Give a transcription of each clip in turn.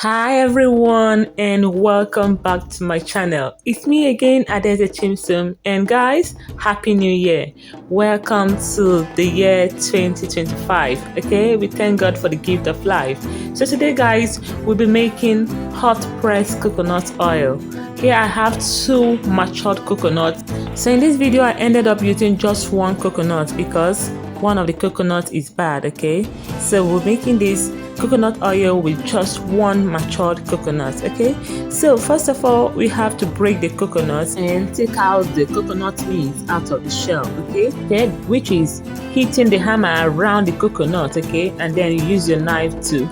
Hi everyone and welcome back to my channel. It's me again, Adeze Chimsum, and guys, happy new year. Welcome to the year 2025. Okay, we thank God for the gift of life. So today guys, we'll be making hot pressed coconut oil. Here I have two matured coconuts. So in this video I ended up using just one coconut because one of the coconuts is bad. Okay, so we're making this coconut oil with just one matured coconut. Okay, so first of all we have to break the coconut and take out the coconut meat out of the shell. Okay, then which is hitting the hammer around the coconut. Okay, and then you use your knife to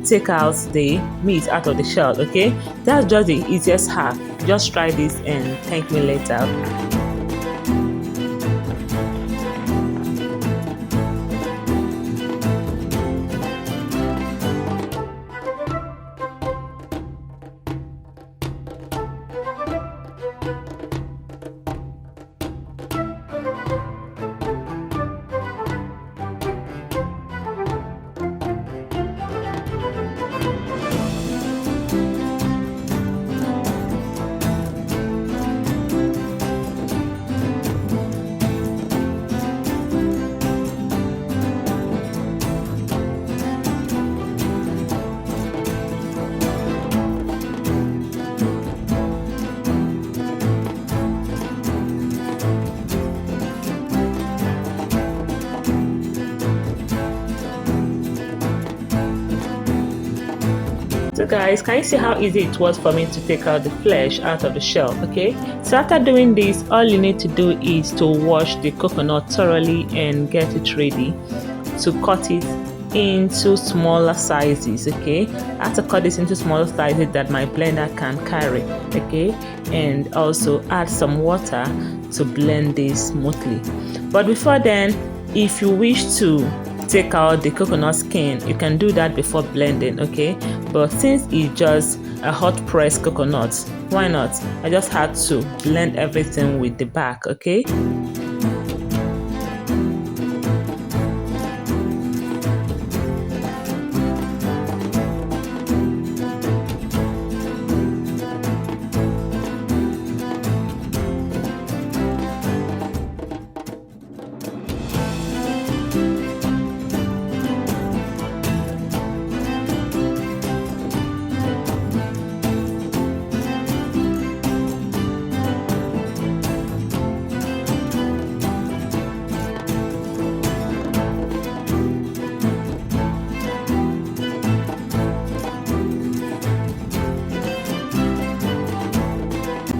take out the meat out of the shell. Okay, that's just the easiest hack. Just try this and thank me later. So guys, can you see how easy it was for me to take out the flesh out of the shell? Okay, so after doing this, all you need to do is to wash the coconut thoroughly and get it ready to cut it into smaller sizes. Okay, I have to cut this into smaller sizes that my blender can carry. Okay, and also add some water to blend this smoothly. But before then, if you wish to take out the coconut skin, you can do that before blending. Okay, but since it's just a hot pressed coconut, why not? I just had to blend everything with the back. Okay,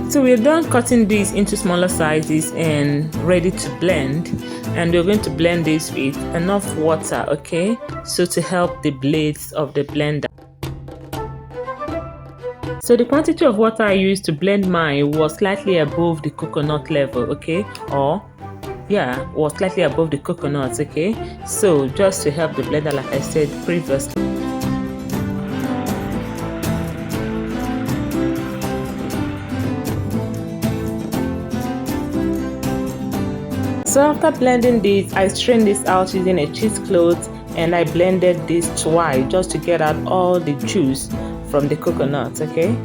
so we're done cutting these into smaller sizes and ready to blend, and we're going to blend this with enough water. Okay, so to help the blades of the blender. So the quantity of water I used to blend mine was slightly above the coconut level. Okay, or yeah, was slightly above the coconuts. Okay, so just to help the blender, like I said previously. So after blending this, I strained this out using a cheesecloth and I blended this twice just to get out all the juice from the coconut. Okay.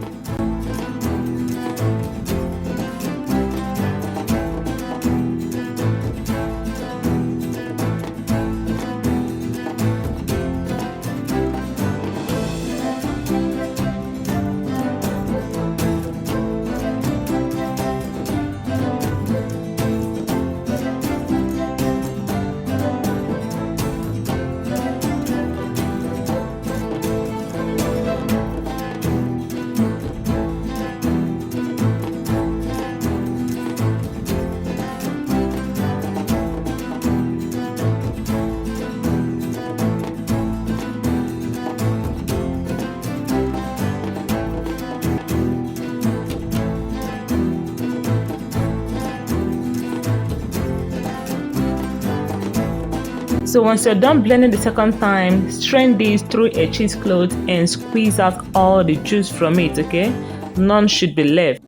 So once you're done blending the second time, strain this through a cheesecloth and squeeze out all the juice from it. Okay, none should be left.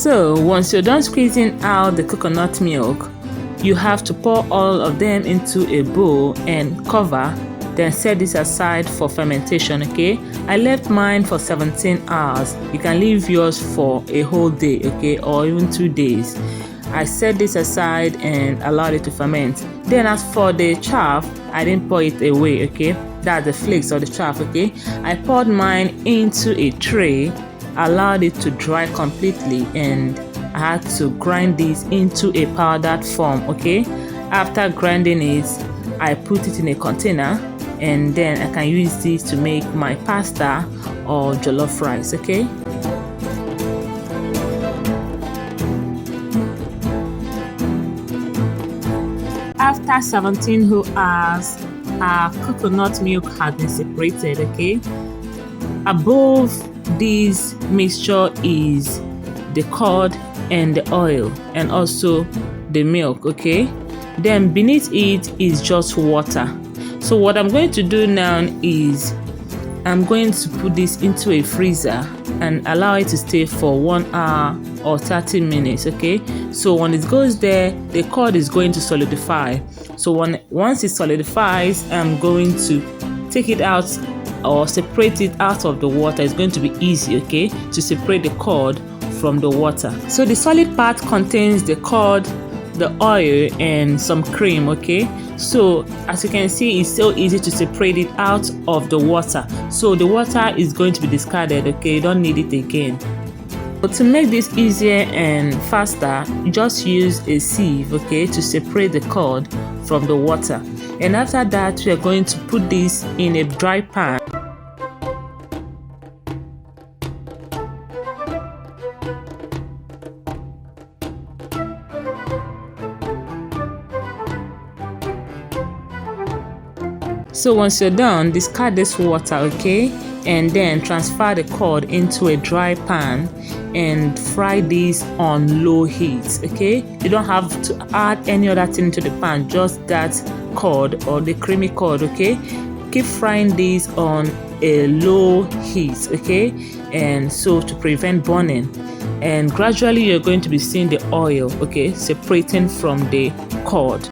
So once you're done squeezing out the coconut milk, you have to pour all of them into a bowl and cover, then set this aside for fermentation. Okay, I left mine for 17 hours. You can leave yours for a whole day, okay, or even 2 days. I set this aside and allowed it to ferment. Then as for the chaff, I didn't pour it away, okay, that's the flakes or the chaff. Okay, I poured mine into a tray, allowed it to dry completely, and I had to grind this into a powdered form. Okay, after grinding it, I put it in a container, and then I can use this to make my pasta or jollof rice. Okay, after 17 whole hours, our coconut milk has been separated. Okay, above this mixture is the curd and the oil and also the milk. Okay, then beneath it is just water. So what I'm going to do now is I'm going to put this into a freezer and allow it to stay for 1 hour or 30 minutes. Okay, so when it goes there, the curd is going to solidify. So once it solidifies, I'm going to take it out or separate it out of the water. It's going to be easy, okay, to separate the curd from the water. So the solid part contains the curd, the oil, and some cream. Okay, so as you can see, it's so easy to separate it out of the water. So the water is going to be discarded. Okay, you don't need it again. But to make this easier and faster, just use a sieve, okay, to separate the curd from the water. And after that, we are going to put this in a dry pan. So once you're done, discard this water, okay, and then transfer the curd into a dry pan and fry this on low heat. Okay, you don't have to add any other thing to the pan, just that curd or the creamy curd. Okay, keep frying this on a low heat, okay, and so to prevent burning. And gradually you're going to be seeing the oil, okay, separating from the curd.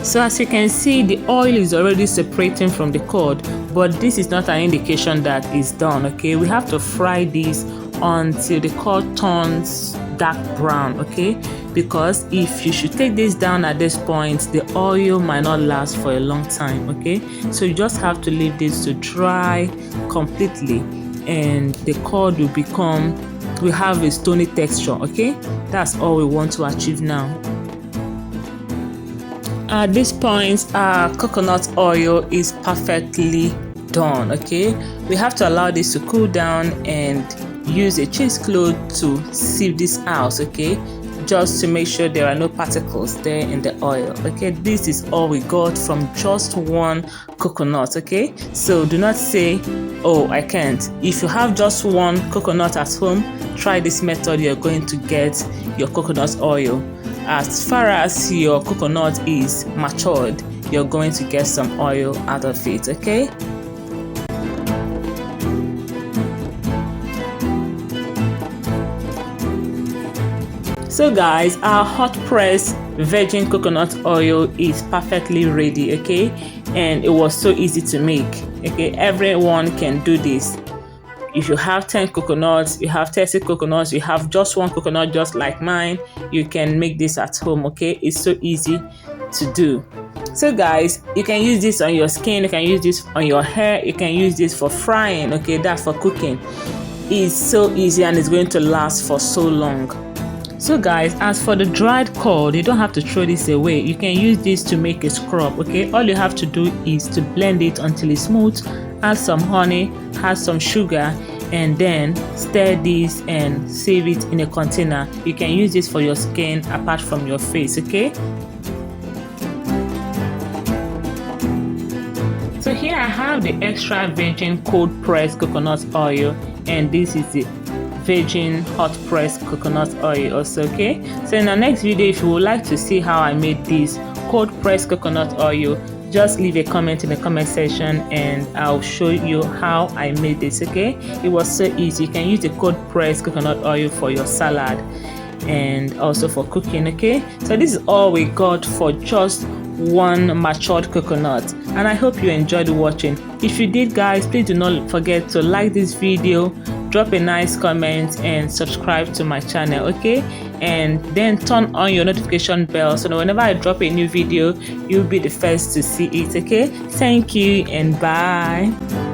So as you can see, the oil is already separating from the curd, but this is not an indication that it's done. Okay, we have to fry this until the curd turns dark brown. Okay, because if you should take this down at this point, the oil might not last for a long time. Okay, so you just have to leave this to dry completely, and the curd will have a stony texture. Okay, that's all we want to achieve now. At this point, our coconut oil is perfectly done. Okay, we have to allow this to cool down and use a cheesecloth to sieve this out. Okay, just to make sure there are no particles there in the oil. Okay, this is all we got from just one coconut. Okay, so do not say, oh, I can't. If you have just one coconut at home, try this method. You're going to get your coconut oil. As far as your coconut is matured, you're going to get some oil out of it. Okay, so guys, our hot press virgin coconut oil is perfectly ready. Okay, and it was so easy to make. Okay, everyone can do this. If you have 10 coconuts, you have 30 coconuts, you have just one coconut just like mine, you can make this at home. Okay, it's so easy to do. So guys, you can use this on your skin, you can use this on your hair, you can use this for frying. Okay, that's for cooking. It's so easy and it's going to last for so long. So guys, as for the dried curd, you don't have to throw this away. You can use this to make a scrub. Okay, all you have to do is to blend it until it's smooth, add some honey, add some sugar, and then stir this and save it in a container. You can use this for your skin apart from your face. Okay, so here I have the extra virgin cold pressed coconut oil, and this is the virgin hot pressed coconut oil also. Okay, so in our next video, if you would like to see how I made this cold pressed coconut oil, just leave a comment in the comment section and I'll show you how I made this. Okay, it was so easy. You can use the cold pressed coconut oil for your salad and also for cooking. Okay, so this is all we got for just one matured coconut, and I hope you enjoyed watching. If you did, guys, please do not forget to like this video, drop a nice comment and subscribe to my channel. Okay, and then turn on your notification bell so that whenever I drop a new video, you'll be the first to see it. Okay, thank you and bye.